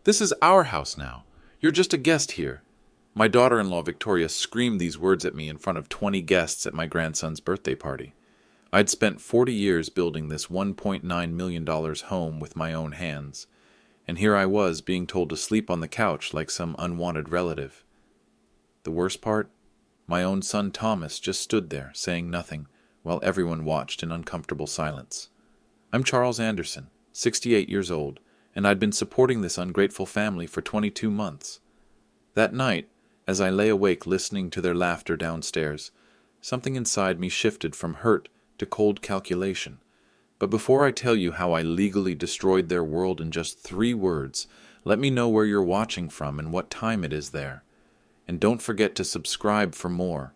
This is our house now. You're just a guest here." My daughter-in-law Victoria screamed these words at me in front of 20 guests at my grandson's birthday party. I'd spent 40 years building this $1.9 million home with my own hands, and here I was being told to sleep on the couch like some unwanted relative. The worst part? My own son Thomas just stood there, saying nothing, while everyone watched in uncomfortable silence. I'm Charles Anderson, 68 years old, and I'd been supporting this ungrateful family for 22 months. That night, as I lay awake listening to their laughter downstairs, something inside me shifted from hurt to cold calculation. But before I tell you how I legally destroyed their world in just 3 words, let me know where you're watching from and what time it is there. And don't forget to subscribe for more.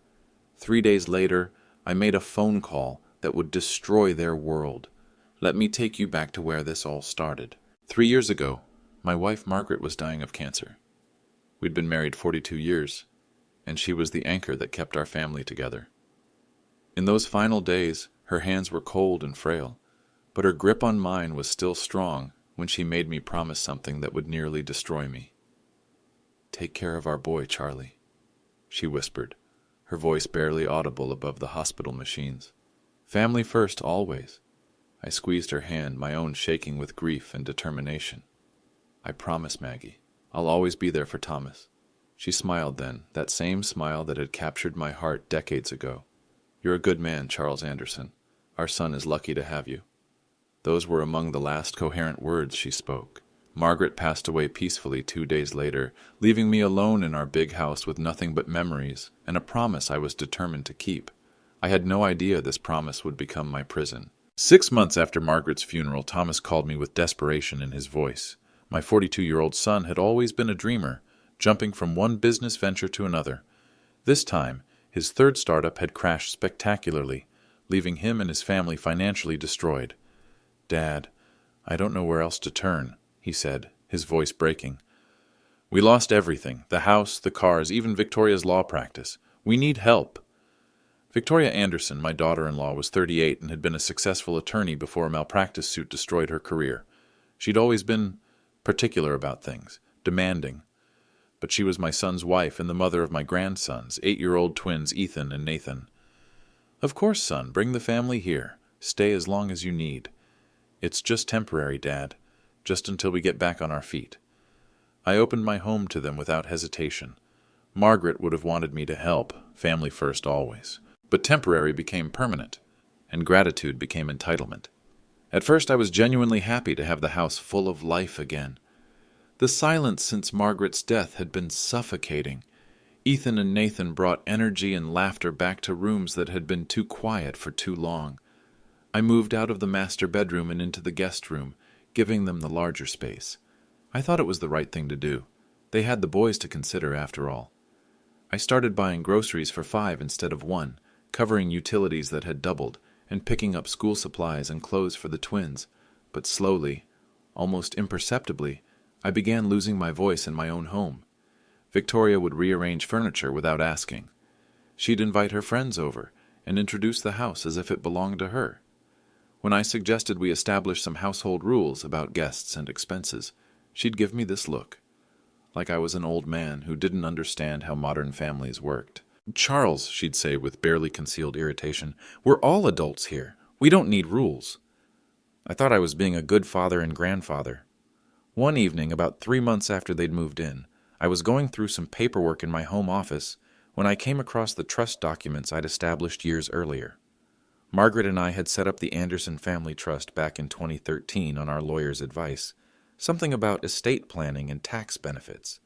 3 days later, I made a phone call that would destroy their world. Let me take you back to where this all started. 3 years ago, my wife Margaret was dying of cancer. We'd been married 42 years, and she was the anchor that kept our family together. In those final days, her hands were cold and frail, but her grip on mine was still strong when she made me promise something that would nearly destroy me. "Take care of our boy, Charlie," she whispered, her voice barely audible above the hospital machines. "Family first, always." I squeezed her hand, my own shaking with grief and determination. "I promise, Maggie. I'll always be there for Thomas." She smiled then, that same smile that had captured my heart decades ago. "You're a good man, Charles Anderson. Our son is lucky to have you." Those were among the last coherent words she spoke. Margaret passed away peacefully 2 days later, leaving me alone in our big house with nothing but memories and a promise I was determined to keep. I had no idea this promise would become my prison. 6 months after Margaret's funeral, Thomas called me with desperation in his voice. My 42-year-old son had always been a dreamer, jumping from one business venture to another. This time, his 3rd startup had crashed spectacularly, leaving him and his family financially destroyed. "Dad, I don't know where else to turn," he said, his voice breaking. "We lost everything, the house, the cars, even Victoria's law practice. We need help." Victoria Anderson, my daughter-in-law, was 38 and had been a successful attorney before a malpractice suit destroyed her career. She'd always been particular about things, demanding. But she was my son's wife and the mother of my grandsons, 8-year-old twins Ethan and Nathan. "Of course, son, bring the family here. Stay as long as you need. It's just temporary, Dad, just until we get back on our feet." I opened my home to them without hesitation. Margaret would have wanted me to help, family first always. But temporary became permanent, and gratitude became entitlement. At first I was genuinely happy to have the house full of life again. The silence since Margaret's death had been suffocating. Ethan and Nathan brought energy and laughter back to rooms that had been too quiet for too long. I moved out of the master bedroom and into the guest room, giving them the larger space. I thought it was the right thing to do. They had the boys to consider, after all. I started buying groceries for 5 instead of 1, covering utilities that had doubled, and picking up school supplies and clothes for the twins. But slowly, almost imperceptibly, I began losing my voice in my own home. Victoria would rearrange furniture without asking. She'd invite her friends over and introduce the house as if it belonged to her. When I suggested we establish some household rules about guests and expenses, she'd give me this look, like I was an old man who didn't understand how modern families worked. "Charles," she'd say with barely concealed irritation, "we're all adults here. We don't need rules." I thought I was being a good father and grandfather. One evening, about 3 months after they'd moved in, I was going through some paperwork in my home office when I came across the trust documents I'd established years earlier. Margaret and I had set up the Anderson Family Trust back in 2013 on our lawyer's advice, something about estate planning and tax benefits.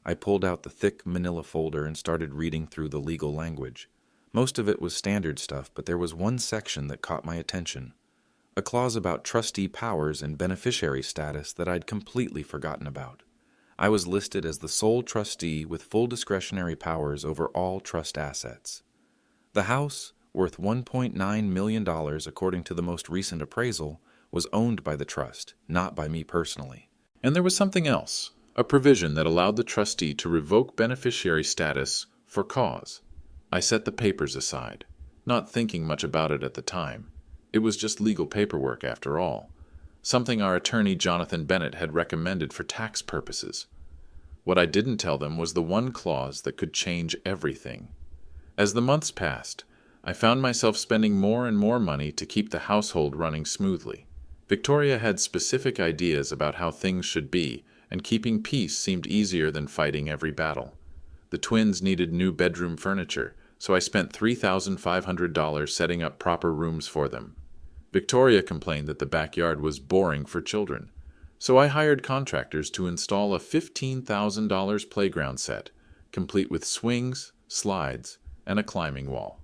I pulled out the thick manila folder and started reading through the legal language. Most of it was standard stuff, but there was one section that caught my attention. A clause about trustee powers and beneficiary status that I'd completely forgotten about. I was listed as the sole trustee with full discretionary powers over all trust assets. The house, worth $1.9 million according to the most recent appraisal, was owned by the trust, not by me personally. And there was something else. A provision that allowed the trustee to revoke beneficiary status for cause. I set the papers aside, not thinking much about it at the time. It was just legal paperwork after all. something our attorney Jonathan Bennett had recommended for tax purposes. What I didn't tell them was the one clause that could change everything. As the months passed, I found myself spending more and more money to keep the household running smoothly. Victoria had specific ideas about how things should be, and keeping peace seemed easier than fighting every battle. The twins needed new bedroom furniture, so I spent $3,500 setting up proper rooms for them. Victoria complained that the backyard was boring for children, so I hired contractors to install a $15,000 playground set, complete with swings, slides, and a climbing wall.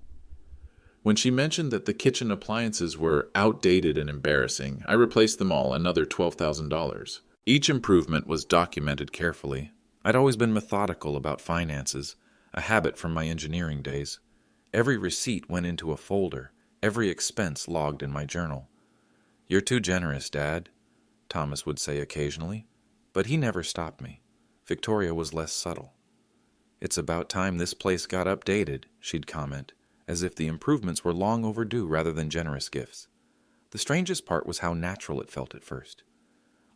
When she mentioned that the kitchen appliances were outdated and embarrassing, I replaced them all, another $12,000. Each improvement was documented carefully. I'd always been methodical about finances, a habit from my engineering days. Every receipt went into a folder, every expense logged in my journal. "You're too generous, Dad," Thomas would say occasionally, but he never stopped me. Victoria was less subtle. "It's about time this place got updated," she'd comment, as if the improvements were long overdue rather than generous gifts. The strangest part was how natural it felt at first.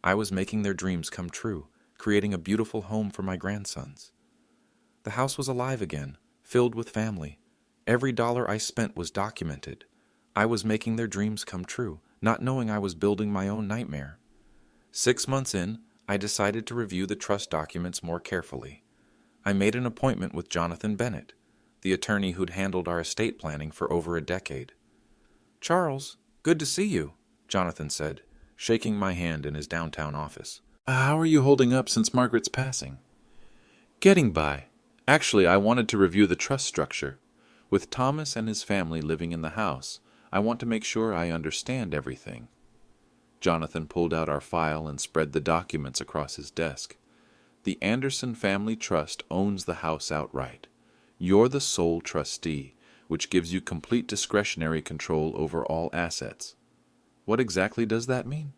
I was making their dreams come true, creating a beautiful home for my grandsons. The house was alive again, filled with family. Every dollar I spent was documented. I was making their dreams come true, not knowing I was building my own nightmare. 6 months in, I decided to review the trust documents more carefully. I made an appointment with Jonathan Bennett, the attorney who'd handled our estate planning for over a decade. "Charles, good to see you," Jonathan said, shaking my hand in his downtown office. "How are you holding up since Margaret's passing?" "Getting by. Actually, I wanted to review the trust structure. With Thomas and his family living in the house, I want to make sure I understand everything." Jonathan pulled out our file and spread the documents across his desk. "The Anderson Family Trust owns the house outright. You're the sole trustee, which gives you complete discretionary control over all assets." "What exactly does that mean?"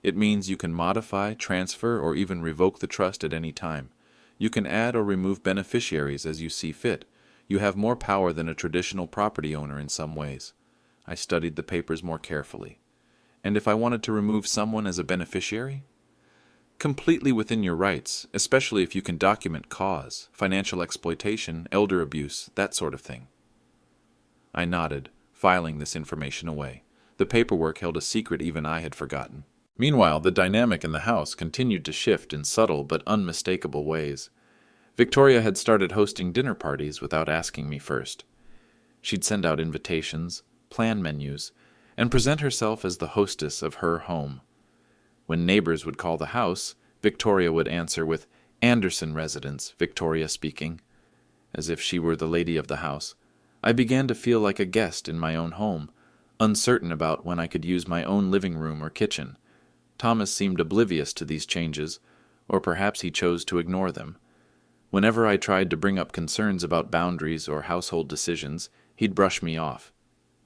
"It means you can modify, transfer, or even revoke the trust at any time. You can add or remove beneficiaries as you see fit. You have more power than a traditional property owner in some ways." I studied the papers more carefully. "And if I wanted to remove someone as a beneficiary?" "Completely within your rights, especially if you can document cause, financial exploitation, elder abuse, that sort of thing." I nodded, filing this information away. The paperwork held a secret even I had forgotten. Meanwhile, the dynamic in the house continued to shift in subtle but unmistakable ways. Victoria had started hosting dinner parties without asking me first. She'd send out invitations, plan menus, and present herself as the hostess of her home. When neighbors would call the house, Victoria would answer with, "Anderson residence, Victoria speaking," as if she were the lady of the house. I began to feel like a guest in my own home, uncertain about when I could use my own living room or kitchen. Thomas seemed oblivious to these changes, or perhaps he chose to ignore them. Whenever I tried to bring up concerns about boundaries or household decisions, he'd brush me off.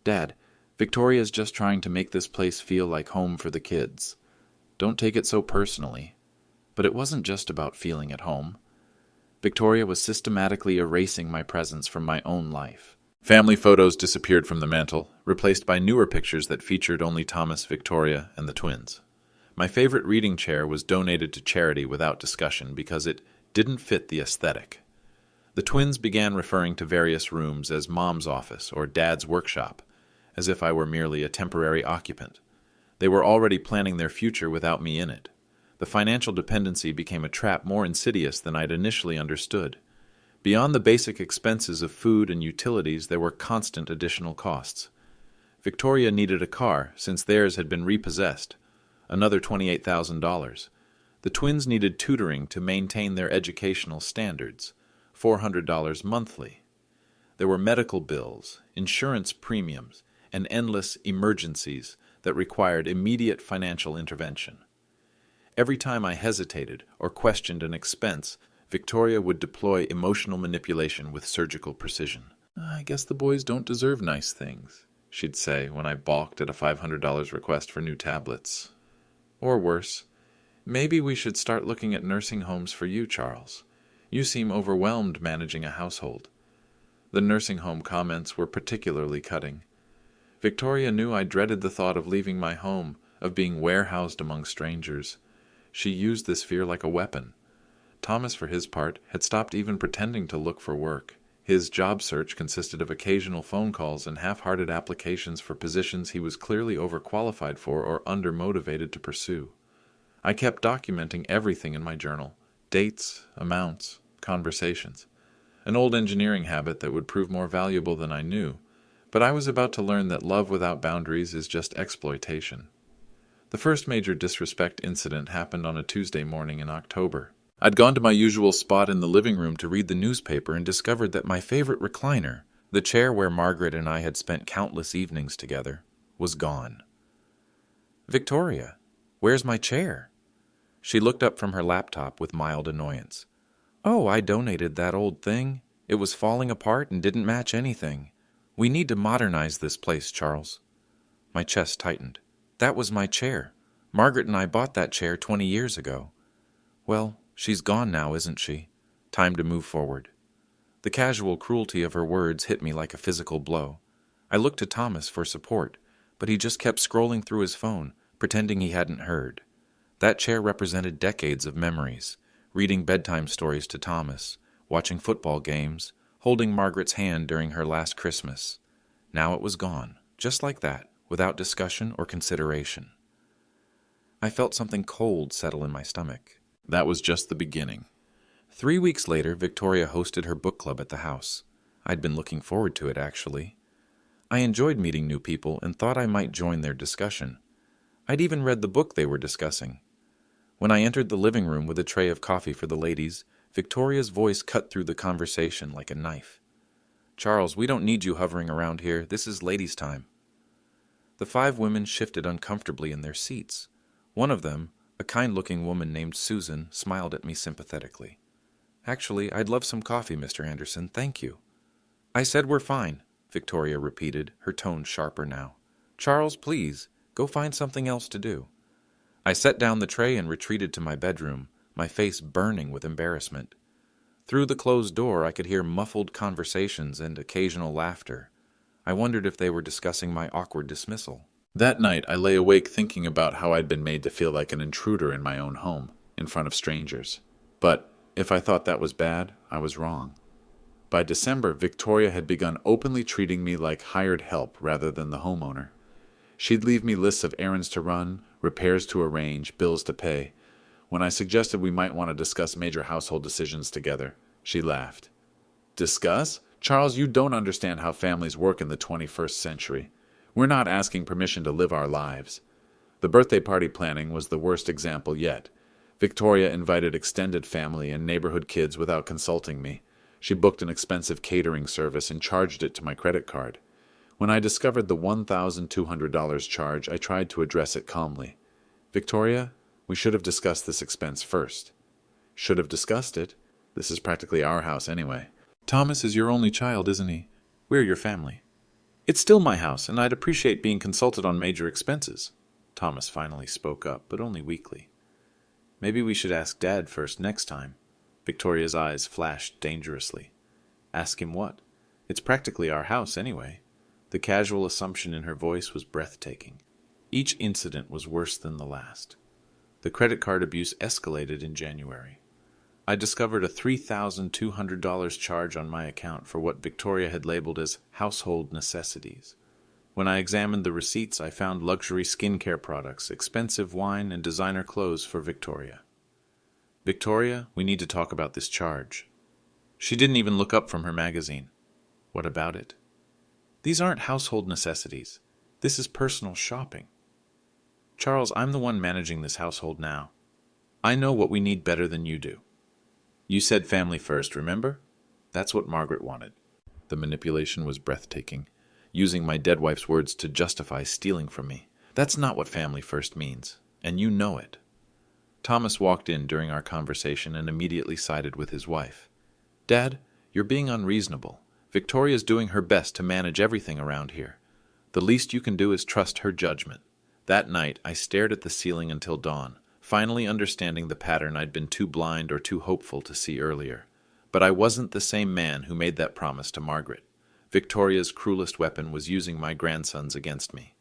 "Dad, Victoria's just trying to make this place feel like home for the kids. Don't take it so personally." But it wasn't just about feeling at home. Victoria was systematically erasing my presence from my own life. Family photos disappeared from the mantel, replaced by newer pictures that featured only Thomas, Victoria, and the twins. My favorite reading chair was donated to charity without discussion because it didn't fit the aesthetic. The twins began referring to various rooms as Mom's office or Dad's workshop, as if I were merely a temporary occupant. They were already planning their future without me in it. The financial dependency became a trap more insidious than I'd initially understood. Beyond the basic expenses of food and utilities, there were constant additional costs. Victoria needed a car, since theirs had been repossessed, another $28,000. The twins needed tutoring to maintain their educational standards, $400 monthly. There were medical bills, insurance premiums, and endless emergencies that required immediate financial intervention. Every time I hesitated or questioned an expense, Victoria would deploy emotional manipulation with surgical precision. "I guess the boys don't deserve nice things," she'd say when I balked at a $500 request for new tablets. Or worse, "Maybe we should start looking at nursing homes for you, Charles. You seem overwhelmed managing a household." The nursing home comments were particularly cutting. Victoria knew I dreaded the thought of leaving my home, of being warehoused among strangers. She used this fear like a weapon. Thomas, for his part, had stopped even pretending to look for work. His job search consisted of occasional phone calls and half-hearted applications for positions he was clearly overqualified for or undermotivated to pursue. I kept documenting everything in my journal: dates, amounts, conversations. An old engineering habit that would prove more valuable than I knew, but I was about to learn that love without boundaries is just exploitation. The first major disrespect incident happened on a Tuesday morning in October. I'd gone to my usual spot in the living room to read the newspaper and discovered that my favorite recliner, the chair where Margaret and I had spent countless evenings together, was gone. "Victoria, where's my chair?" She looked up from her laptop with mild annoyance. "Oh, I donated that old thing. It was falling apart and didn't match anything. We need to modernize this place, Charles." My chest tightened. That was my chair. Margaret and I bought that chair 20 years ago. Well, she's gone now, isn't she? Time to move forward. The casual cruelty of her words hit me like a physical blow. I looked to Thomas for support, but he just kept scrolling through his phone, pretending he hadn't heard. That chair represented decades of memories: reading bedtime stories to Thomas, watching football games, holding Margaret's hand during her last Christmas. Now it was gone, just like that, without discussion or consideration. I felt something cold settle in my stomach. That was just the beginning. 3 weeks later, Victoria hosted her book club at the house. I'd been looking forward to it, actually. I enjoyed meeting new people and thought I might join their discussion. I'd even read the book they were discussing. When I entered the living room with a tray of coffee for the ladies, Victoria's voice cut through the conversation like a knife. "Charles, we don't need you hovering around here. This is ladies' time." The 5 women shifted uncomfortably in their seats. One of them, a kind-looking woman named Susan, smiled at me sympathetically. "Actually, I'd love some coffee, Mr. Anderson. Thank you." "I said we're fine," Victoria repeated, her tone sharper now. "Charles, please, go find something else to do." I set down the tray and retreated to my bedroom, my face burning with embarrassment. Through the closed door, I could hear muffled conversations and occasional laughter. I wondered if they were discussing my awkward dismissal. That night, I lay awake thinking about how I'd been made to feel like an intruder in my own home, in front of strangers. But if I thought that was bad, I was wrong. By December, Victoria had begun openly treating me like hired help rather than the homeowner. She'd leave me lists of errands to run, repairs to arrange, bills to pay. When I suggested we might want to discuss major household decisions together, she laughed. "Discuss? Charles, you don't understand how families work in the 21st century. We're not asking permission to live our lives." The birthday party planning was the worst example yet. Victoria invited extended family and neighborhood kids without consulting me. She booked an expensive catering service and charged it to my credit card. When I discovered the $1,200 charge, I tried to address it calmly. "Victoria, we should have discussed this expense first." "Should have discussed it? This is practically our house anyway." "Thomas is your only child, isn't he? We're your family." "It's still my house, and I'd appreciate being consulted on major expenses." Thomas finally spoke up, but only weakly. "Maybe we should ask Dad first next time." Victoria's eyes flashed dangerously. "Ask him what? It's practically our house anyway." The casual assumption in her voice was breathtaking. Each incident was worse than the last. The credit card abuse escalated in January. I discovered a $3,200 charge on my account for what Victoria had labeled as household necessities. When I examined the receipts, I found luxury skincare products, expensive wine, and designer clothes for Victoria. "Victoria, we need to talk about this charge." She didn't even look up from her magazine. "What about it?" "These aren't household necessities. This is personal shopping." "Charles, I'm the one managing this household now. I know what we need better than you do. You said family first, remember? That's what Margaret wanted." The manipulation was breathtaking, using my dead wife's words to justify stealing from me. That's not what family first means, and you know it. Thomas walked in during our conversation and immediately sided with his wife. "Dad, you're being unreasonable. Victoria's doing her best to manage everything around here. The least you can do is trust her judgment." That night, I stared at the ceiling until dawn, finally understanding the pattern I'd been too blind or too hopeful to see earlier. But I wasn't the same man who made that promise to Margaret. Victoria's cruelest weapon was using my grandsons against me.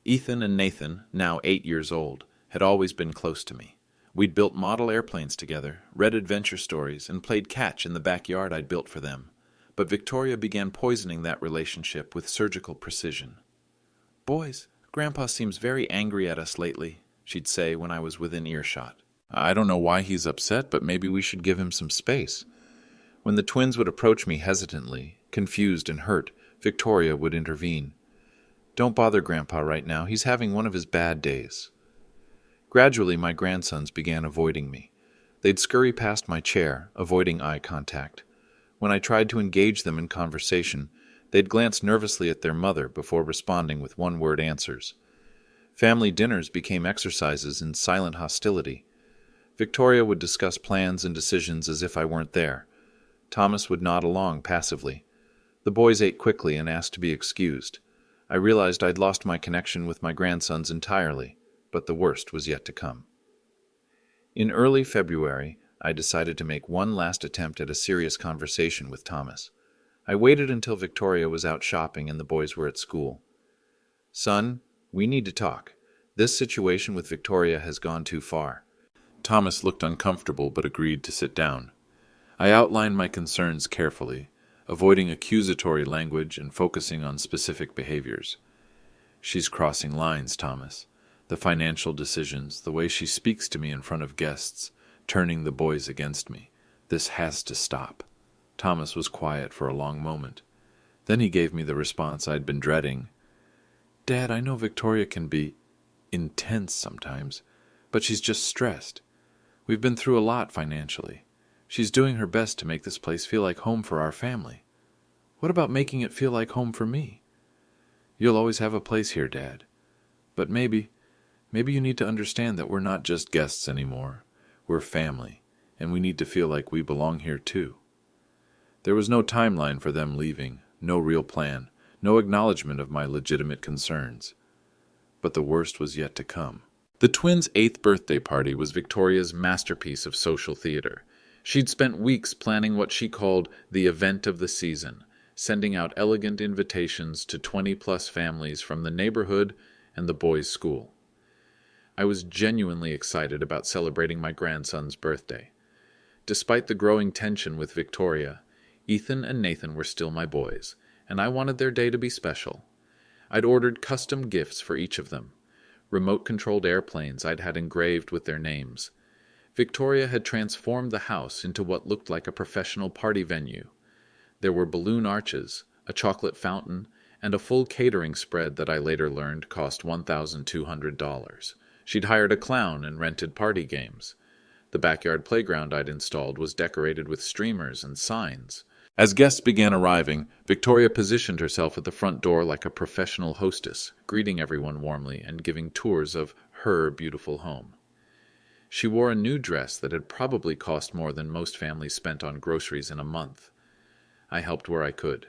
Ethan and Nathan, now 8 years old, had always been close to me. We'd built model airplanes together, read adventure stories, and played catch in the backyard I'd built for them. But Victoria began poisoning that relationship with surgical precision. "Boys, Grandpa seems very angry at us lately," she'd say when I was within earshot. "I don't know why he's upset, but maybe we should give him some space." When the twins would approach me hesitantly, confused and hurt, Victoria would intervene. "Don't bother Grandpa right now. He's having one of his bad days." Gradually, my grandsons began avoiding me. They'd scurry past my chair, avoiding eye contact. When I tried to engage them in conversation, they'd glance nervously at their mother before responding with one-word answers. Family dinners became exercises in silent hostility. Victoria would discuss plans and decisions as if I weren't there. Thomas would nod along passively. The boys ate quickly and asked to be excused. I realized I'd lost my connection with my grandsons entirely, but the worst was yet to come. In early February, I decided to make one last attempt at a serious conversation with Thomas. I waited until Victoria was out shopping and the boys were at school. "Son, we need to talk. This situation with Victoria has gone too far." Thomas looked uncomfortable but agreed to sit down. I outlined my concerns carefully, avoiding accusatory language and focusing on specific behaviors. "She's crossing lines, Thomas. The financial decisions, the way she speaks to me in front of guests, turning the boys against me. This has to stop." Thomas was quiet for a long moment. Then he gave me the response I'd been dreading. "Dad, I know Victoria can be intense sometimes, but she's just stressed. We've been through a lot financially. She's doing her best to make this place feel like home for our family. What about making it feel like home for me? You'll always have a place here, Dad. But maybe you need to understand that we're not just guests anymore. We're family, and we need to feel like we belong here too." There was no timeline for them leaving, no real plan, no acknowledgement of my legitimate concerns. But the worst was yet to come. The twins' 8th birthday party was Victoria's masterpiece of social theater. She'd spent weeks planning what she called the event of the season, sending out elegant invitations to 20-plus families from the neighborhood and the boys' school. I was genuinely excited about celebrating my grandson's birthday. Despite the growing tension with Victoria, Ethan and Nathan were still my boys, and I wanted their day to be special. I'd ordered custom gifts for each of them, remote-controlled airplanes I'd had engraved with their names. Victoria had transformed the house into what looked like a professional party venue. There were balloon arches, a chocolate fountain, and a full catering spread that I later learned cost $1,200. She'd hired a clown and rented party games. The backyard playground I'd installed was decorated with streamers and signs. As guests began arriving, Victoria positioned herself at the front door like a professional hostess, greeting everyone warmly and giving tours of her beautiful home. She wore a new dress that had probably cost more than most families spent on groceries in a month. I helped where I could,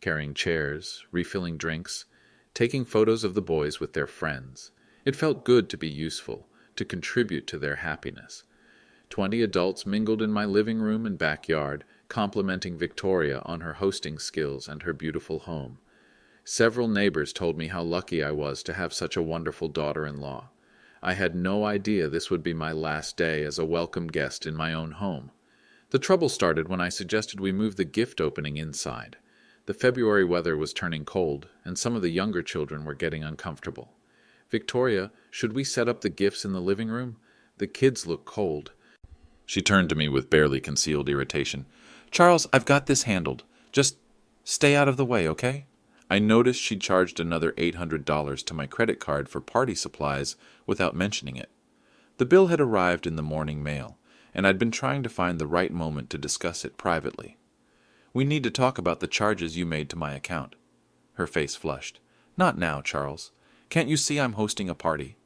carrying chairs, refilling drinks, taking photos of the boys with their friends. It felt good to be useful, to contribute to their happiness. 20 adults mingled in my living room and backyard, complimenting Victoria on her hosting skills and her beautiful home. Several neighbors told me how lucky I was to have such a wonderful daughter-in-law. I had no idea this would be my last day as a welcome guest in my own home. The trouble started when I suggested we move the gift opening inside. The February weather was turning cold, and some of the younger children were getting uncomfortable. "Victoria, should we set up the gifts in the living room? The kids look cold." She turned to me with barely concealed irritation. "Charles, I've got this handled. Just stay out of the way, okay?" I noticed she'd charged another $800 to my credit card for party supplies without mentioning it. The bill had arrived in the morning mail, and I'd been trying to find the right moment to discuss it privately. "We need to talk about the charges you made to my account." Her face flushed. "Not now, Charles. Can't you see I'm hosting a party?"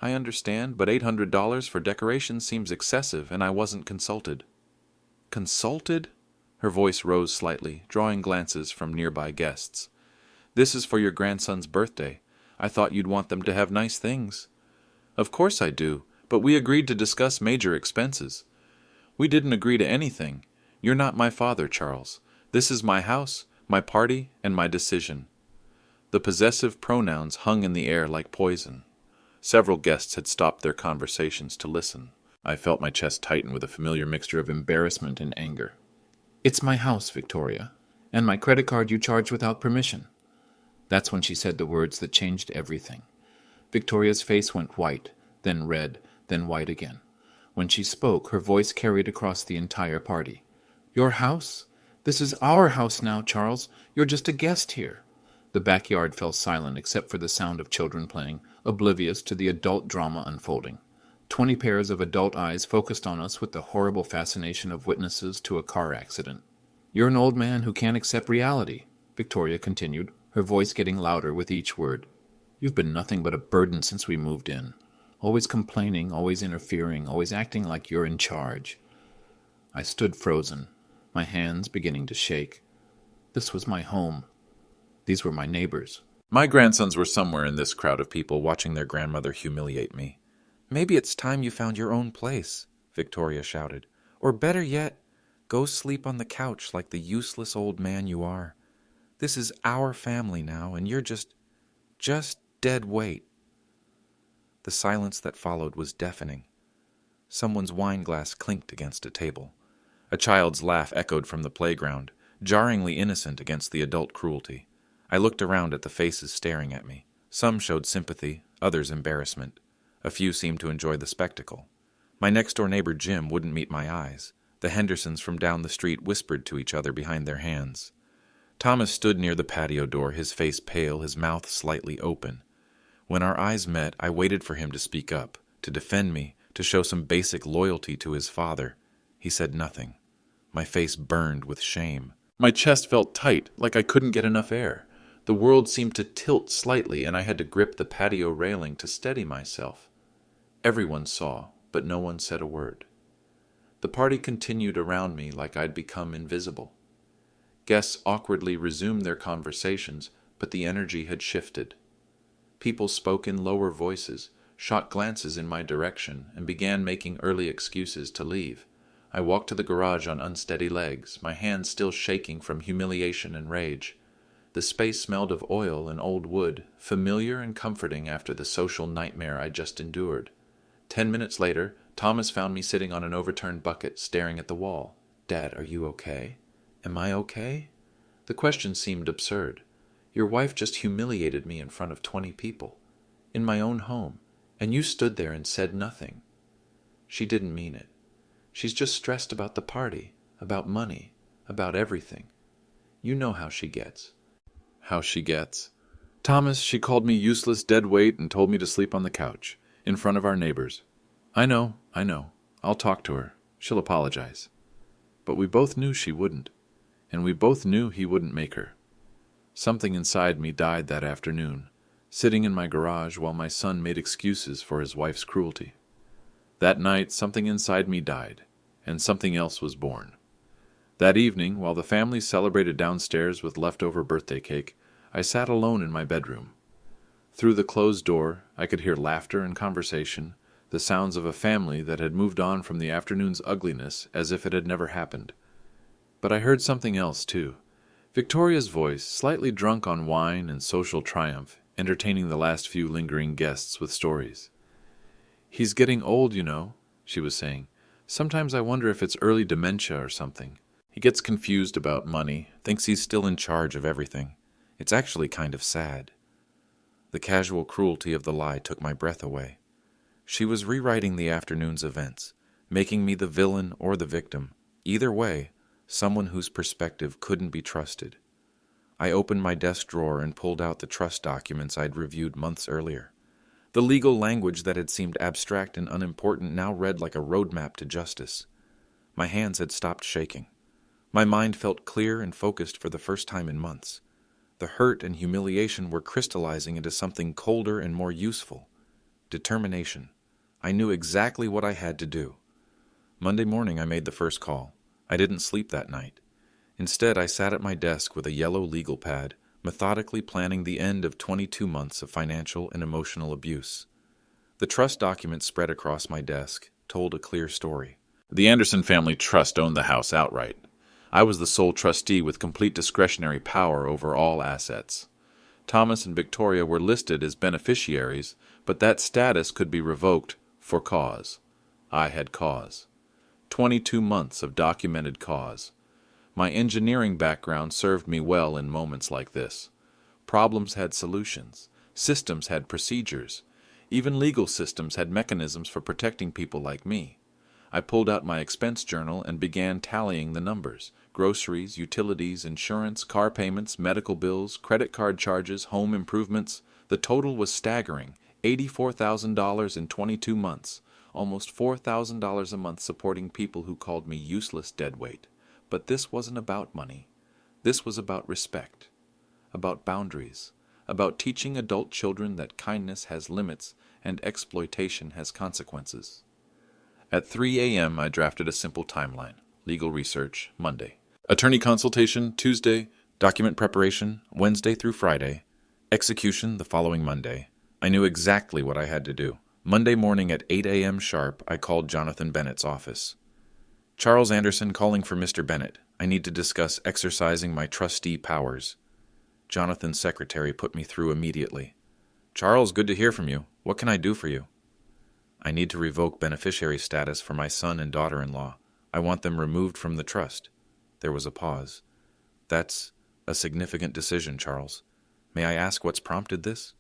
"I understand, but $800 for decorations seems excessive, and I wasn't consulted." "Consulted?" Her voice rose slightly, drawing glances from nearby guests. "This is for your grandson's birthday. I thought you'd want them to have nice things." "Of course I do, but we agreed to discuss major expenses." "We didn't agree to anything. You're not my father, Charles. This is my house, my party, and my decision." The possessive pronouns hung in the air like poison. Several guests had stopped their conversations to listen. I felt my chest tighten with a familiar mixture of embarrassment and anger. "It's my house, Victoria, and my credit card you charged without permission." That's when she said the words that changed everything. Victoria's face went white, then red, then white again. When she spoke, her voice carried across the entire party. "Your house? This is our house now, Charles. You're just a guest here." The backyard fell silent except for the sound of children playing, oblivious to the adult drama unfolding. 20 pairs of adult eyes focused on us with the horrible fascination of witnesses to a car accident. "You're an old man who can't accept reality," Victoria continued, her voice getting louder with each word. "You've been nothing but a burden since we moved in. Always complaining, always interfering, always acting like you're in charge." I stood frozen, my hands beginning to shake. This was my home. These were my neighbors. My grandsons were somewhere in this crowd of people watching their grandmother humiliate me. "Maybe it's time you found your own place," Victoria shouted. "Or better yet, go sleep on the couch like the useless old man you are. This is our family now, and you're just dead weight." The silence that followed was deafening. Someone's wine glass clinked against a table. A child's laugh echoed from the playground, jarringly innocent against the adult cruelty. I looked around at the faces staring at me. Some showed sympathy, others embarrassment. A few seemed to enjoy the spectacle. My next-door neighbor Jim wouldn't meet my eyes. The Hendersons from down the street whispered to each other behind their hands. Thomas stood near the patio door, his face pale, his mouth slightly open. When our eyes met, I waited for him to speak up, to defend me, to show some basic loyalty to his father. He said nothing. My face burned with shame. My chest felt tight, like I couldn't get enough air. The world seemed to tilt slightly, and I had to grip the patio railing to steady myself. Everyone saw, but no one said a word. The party continued around me like I'd become invisible. Guests awkwardly resumed their conversations, but the energy had shifted. People spoke in lower voices, shot glances in my direction, and began making early excuses to leave. I walked to the garage on unsteady legs, my hands still shaking from humiliation and rage. The space smelled of oil and old wood, familiar and comforting after the social nightmare I just endured. 10 minutes later, Thomas found me sitting on an overturned bucket, staring at the wall. "Dad, are you okay? Am I okay?" The question seemed absurd. Your wife just humiliated me in front of 20 people, in my own home, and you stood there and said nothing. She didn't mean it. She's just stressed about the party, about money, about everything. You know how she gets. How she gets. Thomas, she called me useless dead weight and told me to sleep on the couch, in front of our neighbors. I know. I'll talk to her. She'll apologize. But we both knew she wouldn't, and we both knew he wouldn't make her. Something inside me died that afternoon, sitting in my garage while my son made excuses for his wife's cruelty. That night, something inside me died, and something else was born. That evening, while the family celebrated downstairs with leftover birthday cake, I sat alone in my bedroom. Through the closed door, I could hear laughter and conversation, the sounds of a family that had moved on from the afternoon's ugliness as if it had never happened. But I heard something else, too. Victoria's voice, slightly drunk on wine and social triumph, entertaining the last few lingering guests with stories. "He's getting old, you know," she was saying. "Sometimes I wonder if it's early dementia or something. He gets confused about money, thinks he's still in charge of everything. It's actually kind of sad." The casual cruelty of the lie took my breath away. She was rewriting the afternoon's events, making me the villain or the victim. Either way, someone whose perspective couldn't be trusted. I opened my desk drawer and pulled out the trust documents I'd reviewed months earlier. The legal language that had seemed abstract and unimportant now read like a roadmap to justice. My hands had stopped shaking. My mind felt clear and focused for the first time in months. The hurt and humiliation were crystallizing into something colder and more useful. Determination. I knew exactly what I had to do. Monday morning I made the first call. I didn't sleep that night. Instead, I sat at my desk with a yellow legal pad, methodically planning the end of 22 months of financial and emotional abuse. The trust document spread across my desk told a clear story. The Anderson family trust owned the house outright. I was the sole trustee with complete discretionary power over all assets. Thomas and Victoria were listed as beneficiaries, but that status could be revoked for cause. I had cause. 22 months of documented cause. My engineering background served me well in moments like this. Problems had solutions. Systems had procedures. Even legal systems had mechanisms for protecting people like me. I pulled out my expense journal and began tallying the numbers: groceries, utilities, insurance, car payments, medical bills, credit card charges, home improvements. The total was staggering: $84,000 in 22 months, almost $4,000 a month supporting people who called me useless deadweight. But this wasn't about money. This was about respect, about boundaries, about teaching adult children that kindness has limits and exploitation has consequences. At 3 a.m., I drafted a simple timeline. Legal research, Monday. Attorney consultation, Tuesday. Document preparation, Wednesday through Friday. Execution the following Monday. I knew exactly what I had to do. Monday morning at 8 a.m. sharp, I called Jonathan Bennett's office. Charles Anderson calling for Mr. Bennett. I need to discuss exercising my trustee powers. Jonathan's secretary put me through immediately. Charles, good to hear from you. What can I do for you? I need to revoke beneficiary status for my son and daughter-in-law. I want them removed from the trust. There was a pause. That's a significant decision, Charles. May I ask what's prompted this?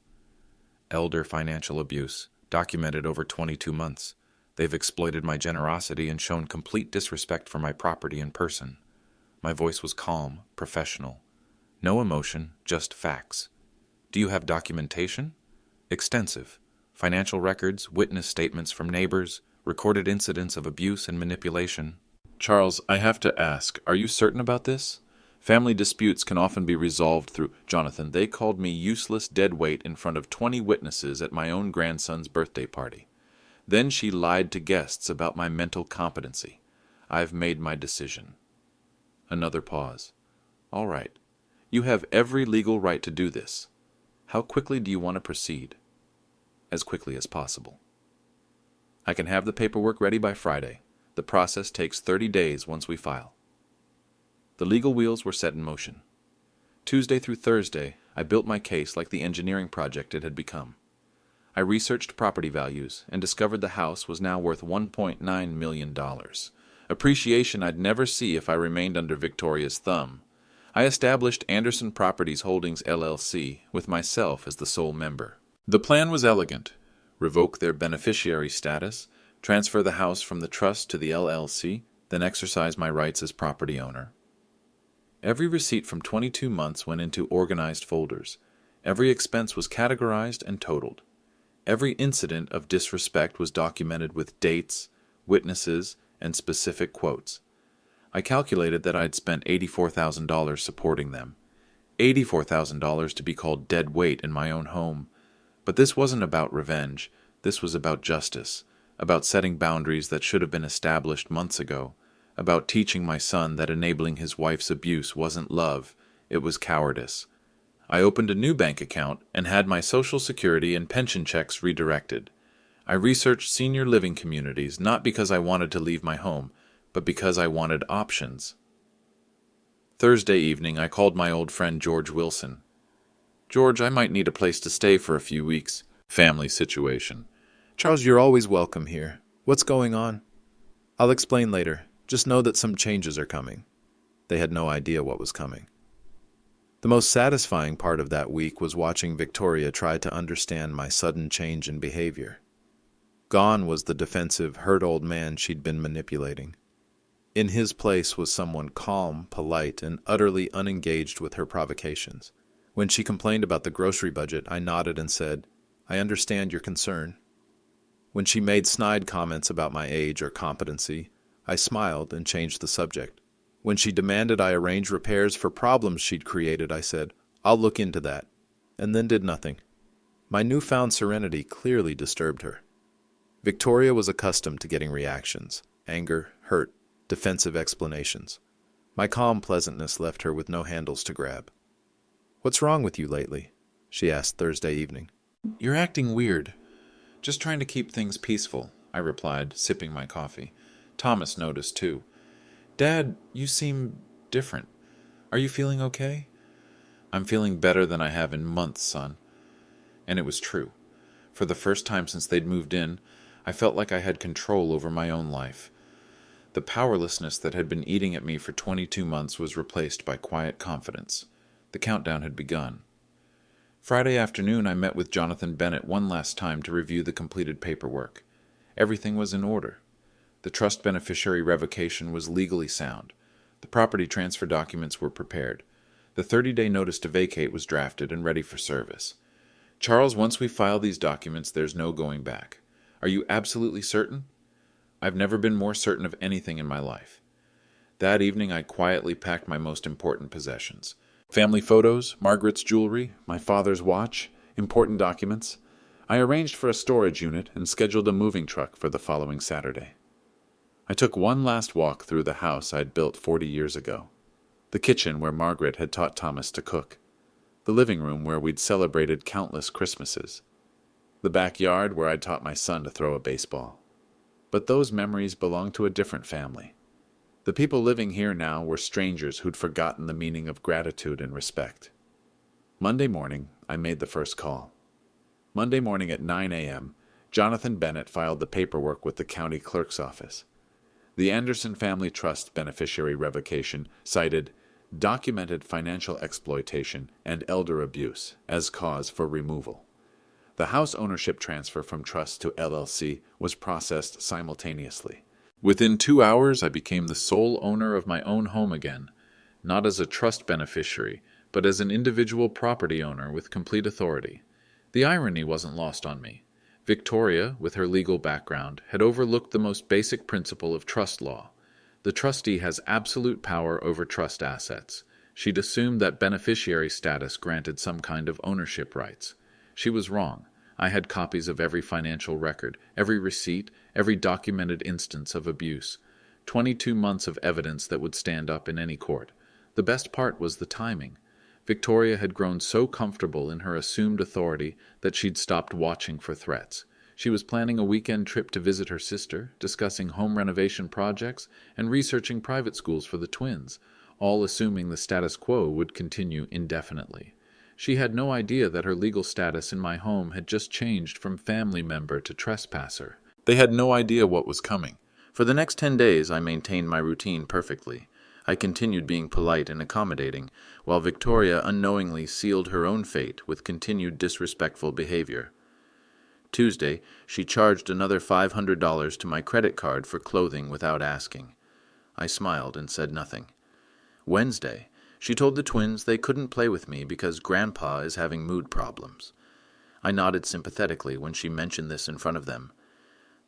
Elder financial abuse, documented over 22 months. They've exploited my generosity and shown complete disrespect for my property and person. My voice was calm, professional. No emotion, just facts. Do you have documentation? Extensive. Financial records, witness statements from neighbors, recorded incidents of abuse and manipulation. Charles, I have to ask, are you certain about this? Family disputes can often be resolved through... Jonathan, they called me useless deadweight in front of 20 witnesses at my own grandson's birthday party. Then she lied to guests about my mental competency. I've made my decision. Another pause. All right. You have every legal right to do this. How quickly do you want to proceed? As quickly as possible. I can have the paperwork ready by Friday. The process takes 30 days once we file. The legal wheels were set in motion. Tuesday through Thursday, I built my case like the engineering project it had become. I researched property values and discovered the house was now worth $1.9 million. Appreciation I'd never see if I remained under Victoria's thumb. I established Anderson Properties Holdings LLC with myself as the sole member. The plan was elegant: revoke their beneficiary status, transfer the house from the trust to the LLC, then exercise my rights as property owner. Every receipt from 22 months went into organized folders. Every expense was categorized and totaled. Every incident of disrespect was documented with dates, witnesses, and specific quotes. I calculated that I'd spent $84,000 supporting them. $84,000 to be called dead weight in my own home. But this wasn't about revenge. This was about justice, about setting boundaries that should have been established months ago, about teaching my son that enabling his wife's abuse wasn't love, it was cowardice. I opened a new bank account and had my Social Security and pension checks redirected. I researched senior living communities not because I wanted to leave my home, but because I wanted options. Thursday evening, I called my old friend George Wilson. George, I might need a place to stay for a few weeks. Family situation. Charles, you're always welcome here. What's going on? I'll explain later. Just know that some changes are coming. They had no idea what was coming. The most satisfying part of that week was watching Victoria try to understand my sudden change in behavior. Gone was the defensive, hurt old man she'd been manipulating. In his place was someone calm, polite, and utterly unengaged with her provocations. When she complained about the grocery budget, I nodded and said, "I understand your concern." When she made snide comments about my age or competency, I smiled and changed the subject. When she demanded I arrange repairs for problems she'd created, I said, "I'll look into that," and then did nothing. My newfound serenity clearly disturbed her. Victoria was accustomed to getting reactions: anger, hurt, defensive explanations. My calm pleasantness left her with no handles to grab. "What's wrong with you lately?" she asked Thursday evening. You're acting weird. Just trying to keep things peaceful, I replied, sipping my coffee. Thomas noticed too. Dad, you seem different. Are you feeling okay? "I'm feeling better than I have in months, son." And it was true. For the first time since they'd moved in, I felt like I had control over my own life. The powerlessness that had been eating at me for 22 months was replaced by quiet confidence. The countdown had begun. Friday afternoon, I met with Jonathan Bennett one last time to review the completed paperwork. Everything was in order. The trust beneficiary revocation was legally sound. The property transfer documents were prepared. The 30-day notice to vacate was drafted and ready for service. "Charles, once we file these documents, there's no going back. Are you absolutely certain?" I've never been more certain of anything in my life. That evening, I quietly packed my most important possessions. Family photos, Margaret's jewelry, my father's watch, important documents. I arranged for a storage unit and scheduled a moving truck for the following Saturday. I took one last walk through the house I'd built 40 years ago. The kitchen where Margaret had taught Thomas to cook. The living room where we'd celebrated countless Christmases. The backyard where I'd taught my son to throw a baseball. But those memories belonged to a different family. The people living here now were strangers who'd forgotten the meaning of gratitude and respect. Monday morning, I made the first call. Monday morning at 9 a.m., Jonathan Bennett filed the paperwork with the county clerk's office. The Anderson Family Trust beneficiary revocation cited documented financial exploitation and elder abuse as cause for removal. The house ownership transfer from trust to LLC was processed simultaneously. Within 2 hours, I became the sole owner of my own home again, not as a trust beneficiary, but as an individual property owner with complete authority. The irony wasn't lost on me. Victoria, with her legal background, had overlooked the most basic principle of trust law. The trustee has absolute power over trust assets. She'd assumed that beneficiary status granted some kind of ownership rights. She was wrong. I had copies of every financial record, every receipt, every documented instance of abuse. 22 months of evidence that would stand up in any court. The best part was the timing. Victoria had grown so comfortable in her assumed authority that she'd stopped watching for threats. She was planning a weekend trip to visit her sister, discussing home renovation projects, and researching private schools for the twins, all assuming the status quo would continue indefinitely. She had no idea that her legal status in my home had just changed from family member to trespasser. They had no idea what was coming. For the next 10 days, I maintained my routine perfectly. I continued being polite and accommodating, while Victoria unknowingly sealed her own fate with continued disrespectful behavior. Tuesday, she charged another $500 to my credit card for clothing without asking. I smiled and said nothing. Wednesday, she told the twins they couldn't play with me because Grandpa is having mood problems. I nodded sympathetically when she mentioned this in front of them.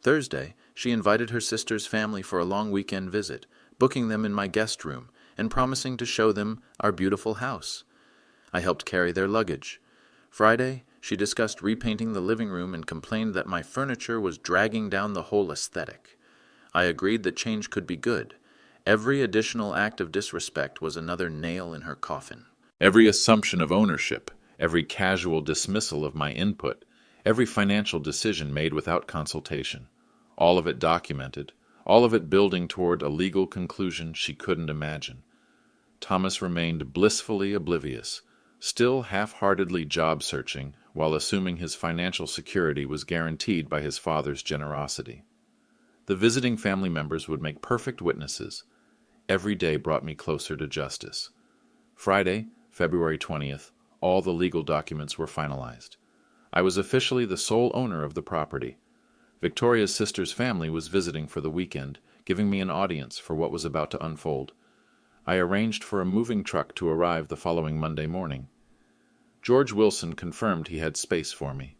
Thursday, she invited her sister's family for a long weekend visit, booking them in my guest room and promising to show them our beautiful house. I helped carry their luggage. Friday, she discussed repainting the living room and complained that my furniture was dragging down the whole aesthetic. I agreed that change could be good. Every additional act of disrespect was another nail in her coffin. Every assumption of ownership, every casual dismissal of my input, every financial decision made without consultation, all of it documented, all of it building toward a legal conclusion she couldn't imagine. Thomas remained blissfully oblivious, still half-heartedly job-searching while assuming his financial security was guaranteed by his father's generosity. The visiting family members would make perfect witnesses. Every day brought me closer to justice. Friday, February 20th, all the legal documents were finalized. I was officially the sole owner of the property. Victoria's sister's family was visiting for the weekend, giving me an audience for what was about to unfold. I arranged for a moving truck to arrive the following Monday morning. George Wilson confirmed he had space for me.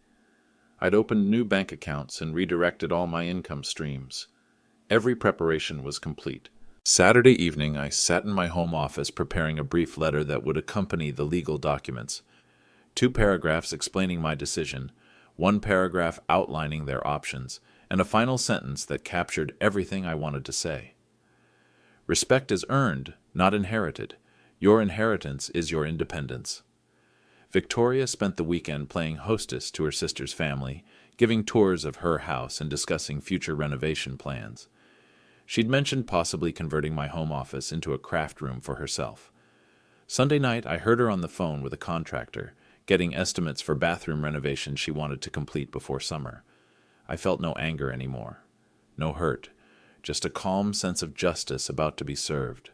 I'd opened new bank accounts and redirected all my income streams. Every preparation was complete. Saturday evening, I sat in my home office preparing a brief letter that would accompany the legal documents. 2 paragraphs explaining my decision, 1 paragraph outlining their options, and a final sentence that captured everything I wanted to say. Respect is earned, not inherited. Your inheritance is your independence. Victoria spent the weekend playing hostess to her sister's family, giving tours of her house and discussing future renovation plans. She'd mentioned possibly converting my home office into a craft room for herself. Sunday night, I heard her on the phone with a contractor, getting estimates for bathroom renovations she wanted to complete before summer. I felt no anger anymore, no hurt, just a calm sense of justice about to be served.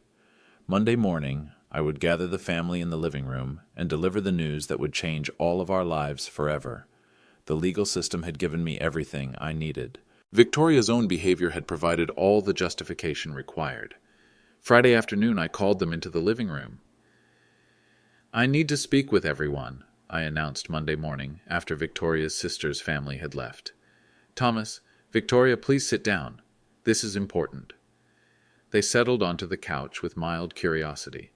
Monday morning, I would gather the family in the living room and deliver the news that would change all of our lives forever. The legal system had given me everything I needed. Victoria's own behavior had provided all the justification required. Friday afternoon, I called them into the living room. "I need to speak with everyone," I announced Monday morning after Victoria's sister's family had left. "Thomas, Victoria, please sit down. This is important." They settled onto the couch with mild curiosity.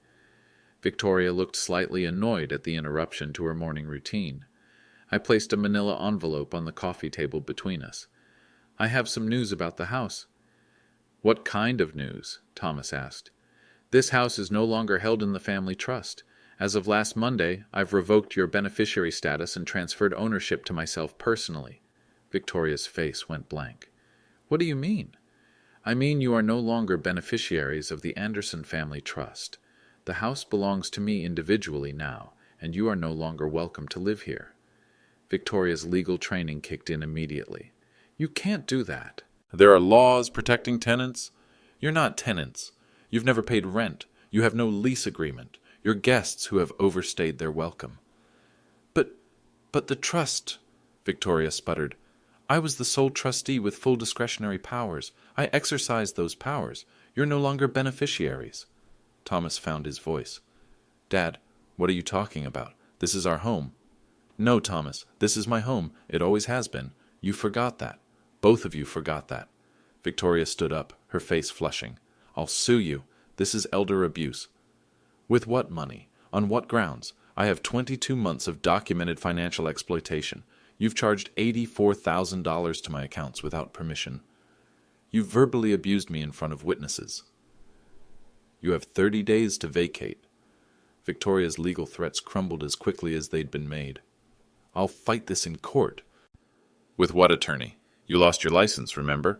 Victoria looked slightly annoyed at the interruption to her morning routine. I placed a manila envelope on the coffee table between us. "I have some news about the house." "What kind of news?" Thomas asked. "This house is no longer held in the family trust. As of last Monday, I've revoked your beneficiary status and transferred ownership to myself personally." Victoria's face went blank. "What do you mean?" "I mean you are no longer beneficiaries of the Anderson family trust. The house belongs to me individually now, and you are no longer welcome to live here." Victoria's legal training kicked in immediately. "You can't do that." "There are laws protecting tenants." "You're not tenants. You've never paid rent. You have no lease agreement. You're guests who have overstayed their welcome." But the trust," Victoria sputtered. "I was the sole trustee with full discretionary powers. I exercised those powers. You're no longer beneficiaries." Thomas found his voice. "Dad, what are you talking about? This is our home." "No, Thomas, this is my home. It always has been. You forgot that. Both of you forgot that." Victoria stood up, her face flushing. "I'll sue you. This is elder abuse." "With what money? On what grounds? I have 22 months of documented financial exploitation. You've charged $84,000 to my accounts without permission. You verbally abused me in front of witnesses. You have 30 days to vacate." Victoria's legal threats crumbled as quickly as they'd been made. "I'll fight this in court." "With what attorney? You lost your license, remember?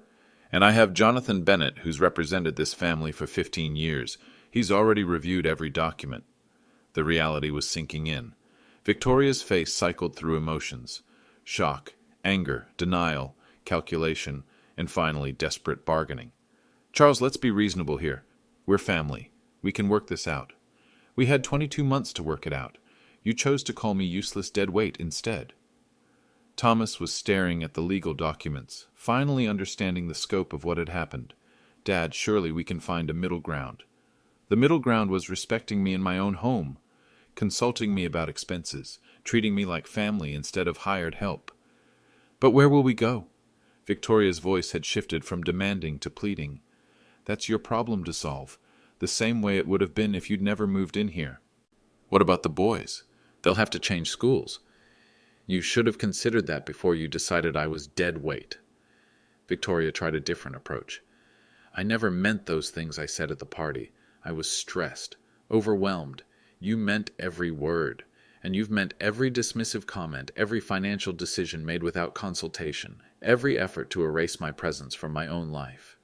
And I have Jonathan Bennett, who's represented this family for 15 years. He's already reviewed every document." The reality was sinking in. Victoria's face cycled through emotions: shock, anger, denial, calculation, and finally desperate bargaining. "Charles, let's be reasonable here. We're family. We can work this out. We had 22 months to work it out. You chose to call me useless dead weight instead." Thomas was staring at the legal documents, finally understanding the scope of what had happened. "Dad, surely we can find a middle ground." The middle ground was respecting me in my own home, consulting me about expenses, treating me like family instead of hired help. "But where will we go?" Victoria's voice had shifted from demanding to pleading. "That's your problem to solve, the same way it would have been if you'd never moved in here." "What about the boys? They'll have to change schools." "You should have considered that before you decided I was dead weight." Victoria tried a different approach. "I never meant those things I said at the party. I was stressed, overwhelmed. You meant every word, and you've meant every dismissive comment, every financial decision made without consultation, every effort to erase my presence from my own life."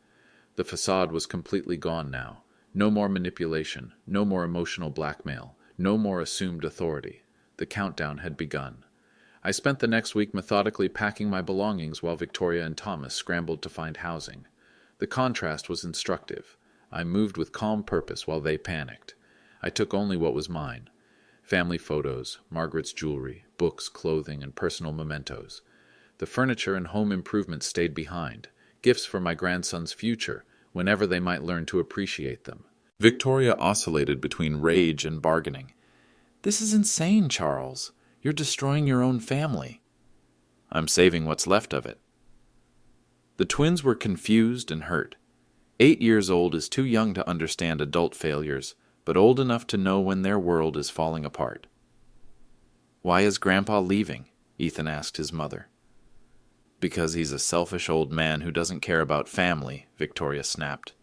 The facade was completely gone now. No more manipulation, no more emotional blackmail, no more assumed authority. The countdown had begun. I spent the next week methodically packing my belongings while Victoria and Thomas scrambled to find housing. The contrast was instructive. I moved with calm purpose while they panicked. I took only what was mine: family photos, Margaret's jewelry, books, clothing, and personal mementos. The furniture and home improvements stayed behind, gifts for my grandson's future, whenever they might learn to appreciate them. Victoria oscillated between rage and bargaining. "This is insane, Charles. You're destroying your own family." "I'm saving what's left of it." The twins were confused and hurt. 8 years old is too young to understand adult failures, but old enough to know when their world is falling apart. "Why is Grandpa leaving?" Ethan asked his mother. "Because he's a selfish old man who doesn't care about family," Victoria snapped.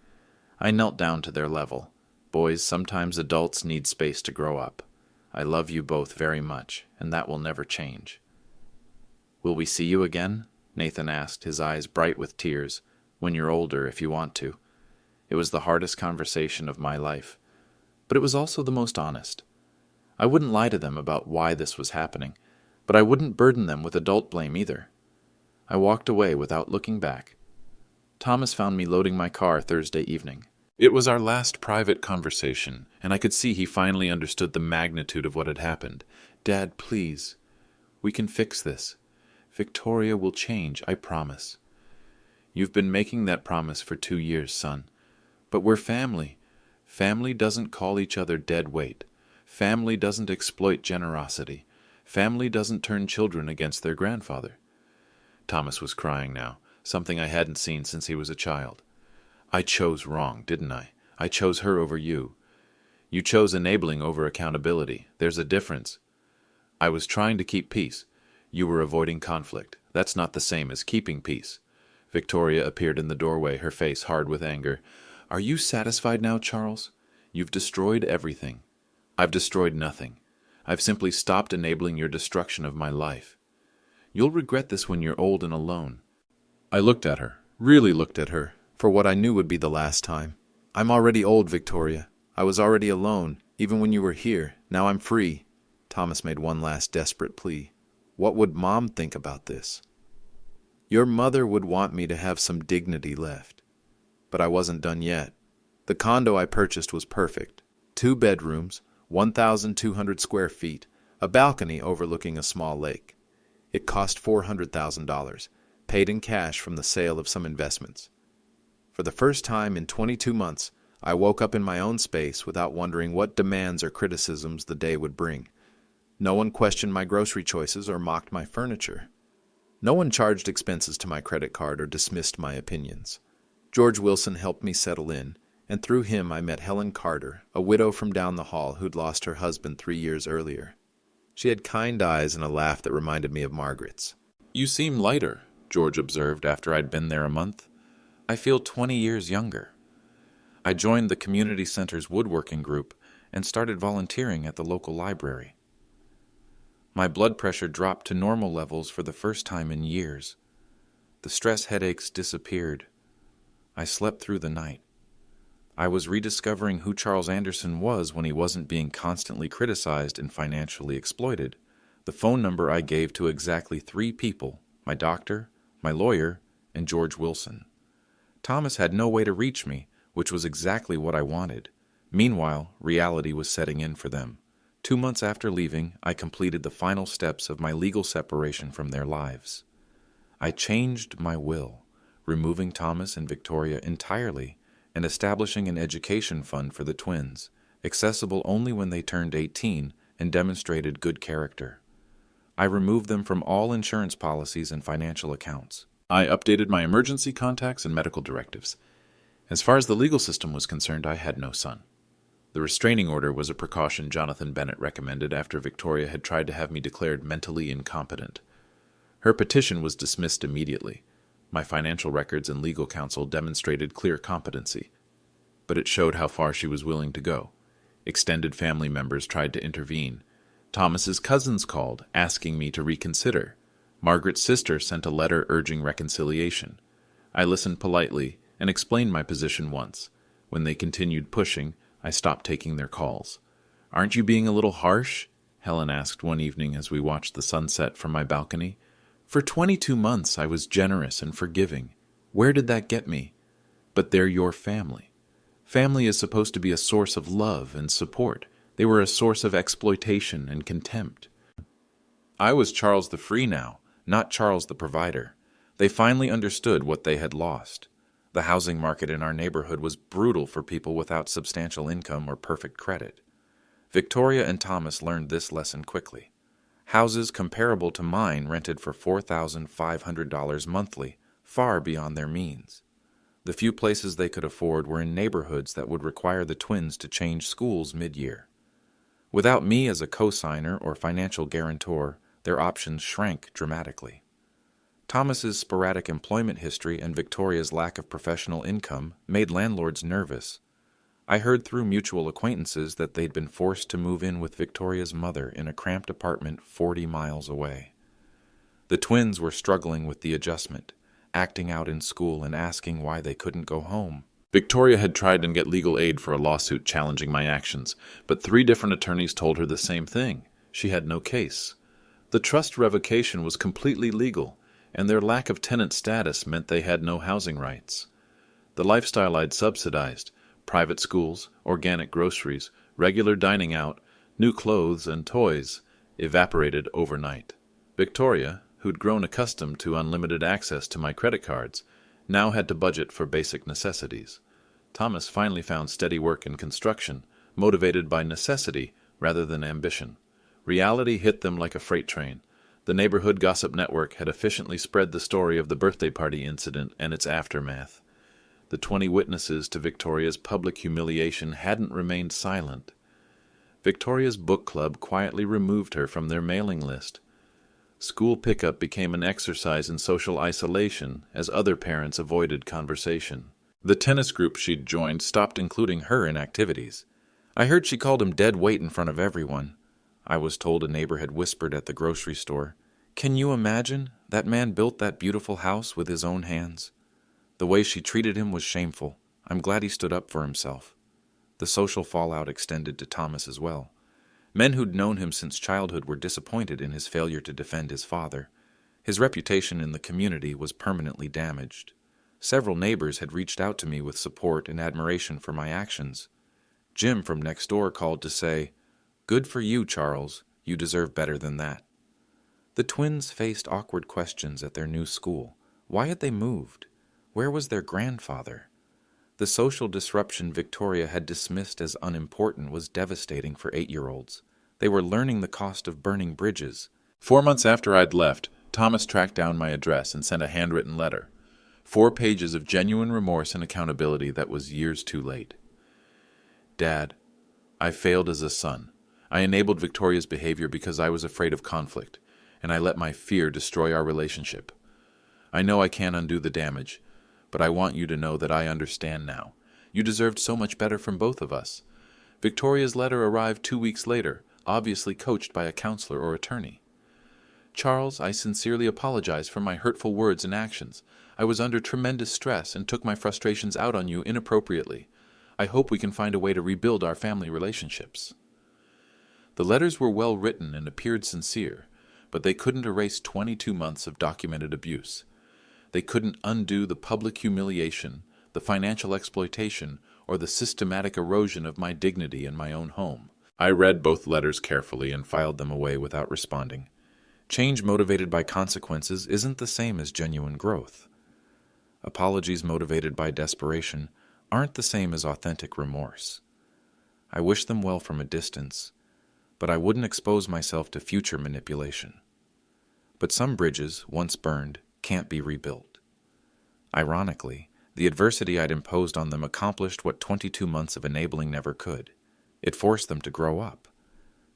I knelt down to their level. "Boys, sometimes adults need space to grow up. I love you both very much, and that will never change." "Will we see you again?" Nathan asked, his eyes bright with tears. "When you're older, if you want to." It was the hardest conversation of my life. but it was also the most honest. I wouldn't lie to them about why this was happening, but I wouldn't burden them with adult blame either. I walked away without looking back. Thomas found me loading my car Thursday evening. It was our last private conversation, and I could see he finally understood the magnitude of what had happened. "Dad, please. We can fix this. Victoria will change, I promise." "You've been making that promise for 2 years, son. But we're family. Family doesn't call each other dead weight. Family doesn't exploit generosity. Family doesn't turn children against their grandfather." Thomas was crying now, something I hadn't seen since he was a child. "I chose wrong, didn't I? I chose her over you. You chose enabling over accountability. There's a difference. I was trying to keep peace. You were avoiding conflict. That's not the same as keeping peace." Victoria appeared in the doorway, her face hard with anger. "Are you satisfied now, Charles? You've destroyed everything." "I've destroyed nothing. I've simply stopped enabling your destruction of my life. You'll regret this when you're old and alone." I looked at her, really looked at her, for what I knew would be the last time. "I'm already old, Victoria. I was already alone, even when you were here. Now I'm free." Thomas made one last desperate plea. "What would Mom think about this?" "Your mother would want me to have some dignity left." But I wasn't done yet. The condo I purchased was perfect. 2 bedrooms, 1,200 square feet, a balcony overlooking a small lake. It cost $400,000, paid in cash from the sale of some investments. For the first time in 22 months, I woke up in my own space without wondering what demands or criticisms the day would bring. No one questioned my grocery choices or mocked my furniture. No one charged expenses to my credit card or dismissed my opinions. George Wilson helped me settle in, and through him I met Helen Carter, a widow from down the hall who'd lost her husband 3 years earlier. She had kind eyes and a laugh that reminded me of Margaret's. "You seem lighter," George observed after I'd been there a month. "I feel 20 years younger." I joined the community center's woodworking group and started volunteering at the local library. My blood pressure dropped to normal levels for the first time in years. The stress headaches disappeared. I slept through the night. I was rediscovering who Charles Anderson was when he wasn't being constantly criticized and financially exploited. The phone number I gave to exactly 3 people, my doctor, my lawyer, and George Wilson. Thomas had no way to reach me, which was exactly what I wanted. Meanwhile, reality was setting in for them. 2 months after leaving, I completed the final steps of my legal separation from their lives. I changed my will, removing Thomas and Victoria entirely and establishing an education fund for the twins, accessible only when they turned 18 and demonstrated good character. I removed them from all insurance policies and financial accounts. I updated my emergency contacts and medical directives. As far as the legal system was concerned, I had no son. The restraining order was a precaution Jonathan Bennett recommended after Victoria had tried to have me declared mentally incompetent. Her petition was dismissed immediately. My financial records and legal counsel demonstrated clear competency, but it showed how far she was willing to go. Extended family members tried to intervene. Thomas's cousins called, asking me to reconsider. Margaret's sister sent a letter urging reconciliation. I listened politely and explained my position once. When they continued pushing, I stopped taking their calls. "Aren't you being a little harsh?" Helen asked one evening as we watched the sunset from my balcony. "For 22 months I was generous and forgiving. Where did that get me? But they're your family. Family is supposed to be a source of love and support. They were a source of exploitation and contempt." I was Charles the Free now, not Charles the Provider. They finally understood what they had lost. The housing market in our neighborhood was brutal for people without substantial income or perfect credit. Victoria and Thomas learned this lesson quickly. Houses comparable to mine rented for $4,500 monthly, far beyond their means. The few places they could afford were in neighborhoods that would require the twins to change schools mid-year. Without me as a co-signer or financial guarantor, their options shrank dramatically. Thomas's sporadic employment history and Victoria's lack of professional income made landlords nervous. I heard through mutual acquaintances that they'd been forced to move in with Victoria's mother in a cramped apartment 40 miles away. The twins were struggling with the adjustment, acting out in school and asking why they couldn't go home. Victoria had tried to get legal aid for a lawsuit challenging my actions, but 3 different attorneys told her the same thing. She had no case. The trust revocation was completely legal, and their lack of tenant status meant they had no housing rights. The lifestyle I'd subsidized, private schools, organic groceries, regular dining out, new clothes, and toys, evaporated overnight. Victoria, who'd grown accustomed to unlimited access to my credit cards, now had to budget for basic necessities. Thomas finally found steady work in construction, motivated by necessity rather than ambition. Reality hit them like a freight train. The neighborhood gossip network had efficiently spread the story of the birthday party incident and its aftermath. The 20 witnesses to Victoria's public humiliation hadn't remained silent. Victoria's book club quietly removed her from their mailing list. School pickup became an exercise in social isolation as other parents avoided conversation. The tennis group she'd joined stopped including her in activities. I heard she called him dead weight in front of everyone. I was told a neighbor had whispered at the grocery store. Can you imagine? That man built that beautiful house with his own hands. The way she treated him was shameful. I'm glad he stood up for himself. The social fallout extended to Thomas as well. Men who'd known him since childhood were disappointed in his failure to defend his father. His reputation in the community was permanently damaged. Several neighbors had reached out to me with support and admiration for my actions. Jim from next door called to say, "Good for you, Charles. You deserve better than that." The twins faced awkward questions at their new school. Why had they moved? Where was their grandfather? The social disruption Victoria had dismissed as unimportant was devastating for 8-year-olds. They were learning the cost of burning bridges. 4 months after I'd left, Thomas tracked down my address and sent a handwritten letter. 4 pages of genuine remorse and accountability that was years too late. Dad, I failed as a son. I enabled Victoria's behavior because I was afraid of conflict, and I let my fear destroy our relationship. I know I can't undo the damage, but I want you to know that I understand now. You deserved so much better from both of us. Victoria's letter arrived 2 weeks later, obviously coached by a counselor or attorney. Charles, I sincerely apologize for my hurtful words and actions. I was under tremendous stress and took my frustrations out on you inappropriately. I hope we can find a way to rebuild our family relationships. The letters were well written and appeared sincere, but they couldn't erase 22 months of documented abuse. They couldn't undo the public humiliation, the financial exploitation, or the systematic erosion of my dignity in my own home. I read both letters carefully and filed them away without responding. Change motivated by consequences isn't the same as genuine growth. Apologies motivated by desperation aren't the same as authentic remorse. I wish them well from a distance, but I wouldn't expose myself to future manipulation. But some bridges, once burned, can't be rebuilt. Ironically, the adversity I'd imposed on them accomplished what 22 months of enabling never could. It forced them to grow up.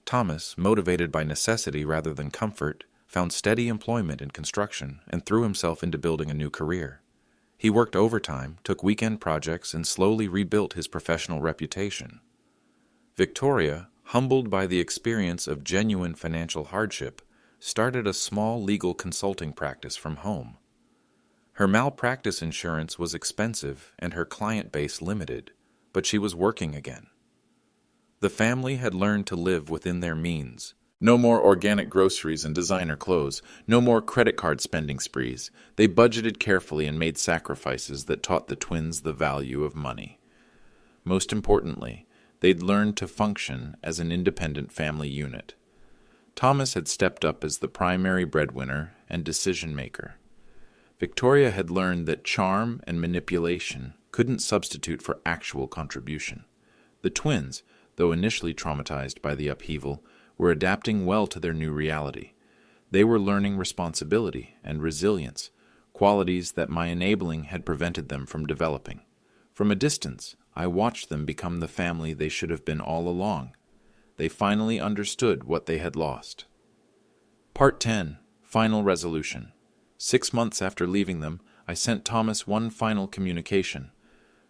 Thomas, motivated by necessity rather than comfort, found steady employment in construction and threw himself into building a new career. He worked overtime, took weekend projects, and slowly rebuilt his professional reputation. Victoria, humbled by the experience of genuine financial hardship, started a small legal consulting practice from home. Her malpractice insurance was expensive and her client base limited, but she was working again. The family had learned to live within their means. No more organic groceries and designer clothes. No more credit card spending sprees. They budgeted carefully and made sacrifices that taught the twins the value of money. Most importantly, they'd learned to function as an independent family unit. Thomas had stepped up as the primary breadwinner and decision-maker. Victoria had learned that charm and manipulation couldn't substitute for actual contribution. The twins, though initially traumatized by the upheaval, were adapting well to their new reality. They were learning responsibility and resilience, qualities that my enabling had prevented them from developing. From a distance, I watched them become the family they should have been all along. They finally understood what they had lost. Part 10. Final Resolution. 6 months after leaving them, I sent Thomas one final communication.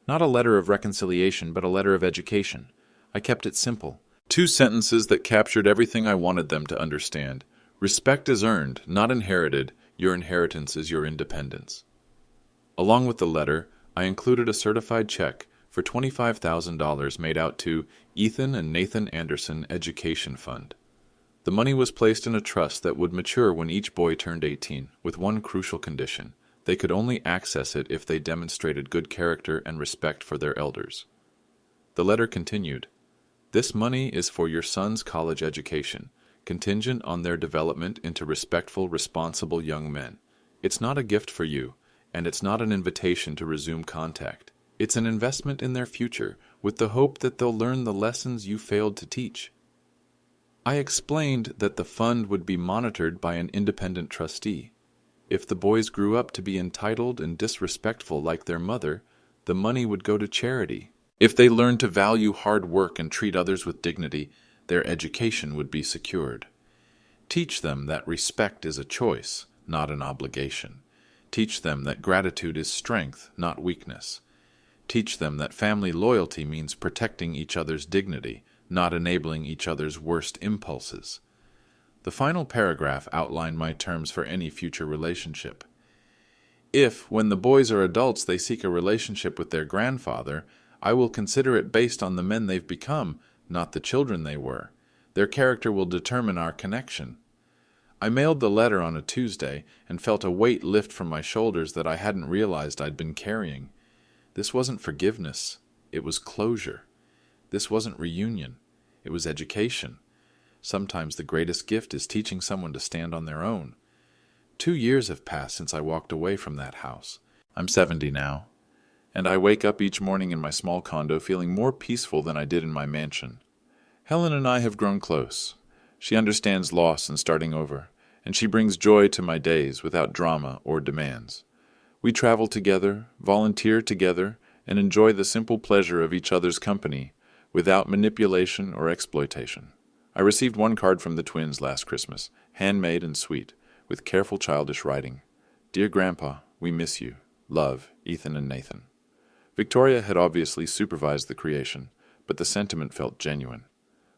Not a letter of reconciliation, but a letter of education. I kept it simple. 2 sentences that captured everything I wanted them to understand. Respect is earned, not inherited. Your inheritance is your independence. Along with the letter, I included a certified check for $25,000 made out to Ethan and Nathan Anderson Education Fund. The money was placed in a trust that would mature when each boy turned 18, with one crucial condition. They could only access it if they demonstrated good character and respect for their elders. The letter continued, "This money is for your son's college education, contingent on their development into respectful, responsible young men. It's not a gift for you, and it's not an invitation to resume contact. It's an investment in their future, with the hope that they'll learn the lessons you failed to teach." I explained that the fund would be monitored by an independent trustee. If the boys grew up to be entitled and disrespectful like their mother, the money would go to charity. If they learned to value hard work and treat others with dignity, their education would be secured. Teach them that respect is a choice, not an obligation. Teach them that gratitude is strength, not weakness. Teach them that family loyalty means protecting each other's dignity, not enabling each other's worst impulses. The final paragraph outlined my terms for any future relationship. If, when the boys are adults, they seek a relationship with their grandfather, I will consider it based on the men they've become, not the children they were. Their character will determine our connection. I mailed the letter on a Tuesday and felt a weight lift from my shoulders that I hadn't realized I'd been carrying. This wasn't forgiveness. It was closure. This wasn't reunion. It was education. Sometimes the greatest gift is teaching someone to stand on their own. 2 years have passed since I walked away from that house. I'm 70 now, and I wake up each morning in my small condo feeling more peaceful than I did in my mansion. Helen and I have grown close. She understands loss and starting over, and she brings joy to my days without drama or demands. We travel together, volunteer together, and enjoy the simple pleasure of each other's company, without manipulation or exploitation. I received one card from the twins last Christmas, handmade and sweet, with careful childish writing. "Dear Grandpa, we miss you. Love, Ethan and Nathan." Victoria had obviously supervised the creation, but the sentiment felt genuine.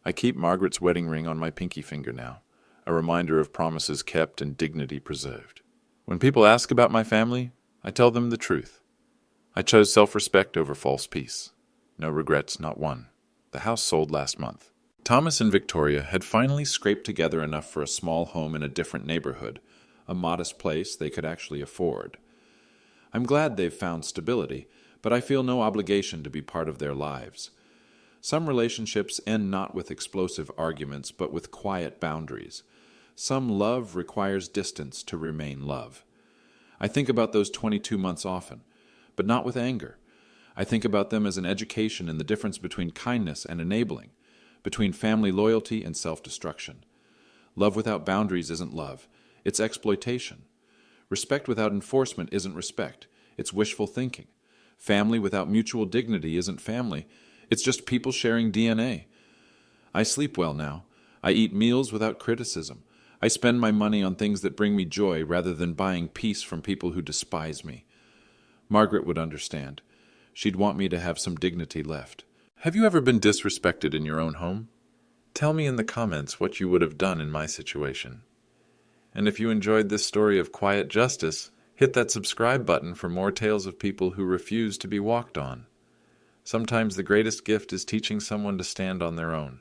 I keep Margaret's wedding ring on my pinky finger now, a reminder of promises kept and dignity preserved. When people ask about my family, I tell them the truth. I chose self-respect over false peace. No regrets, not one. The house sold last month. Thomas and Victoria had finally scraped together enough for a small home in a different neighborhood, a modest place they could actually afford. I'm glad they've found stability, but I feel no obligation to be part of their lives. Some relationships end not with explosive arguments, but with quiet boundaries. Some love requires distance to remain love. I think about those 22 months often, but not with anger. I think about them as an education in the difference between kindness and enabling, between family loyalty and self-destruction. Love without boundaries isn't love. It's exploitation. Respect without enforcement isn't respect. It's wishful thinking. Family without mutual dignity isn't family. It's just people sharing DNA. I sleep well now. I eat meals without criticism. I spend my money on things that bring me joy rather than buying peace from people who despise me. Margaret would understand. She'd want me to have some dignity left. Have you ever been disrespected in your own home? Tell me in the comments what you would have done in my situation. And if you enjoyed this story of quiet justice, hit that subscribe button for more tales of people who refuse to be walked on. Sometimes the greatest gift is teaching someone to stand on their own.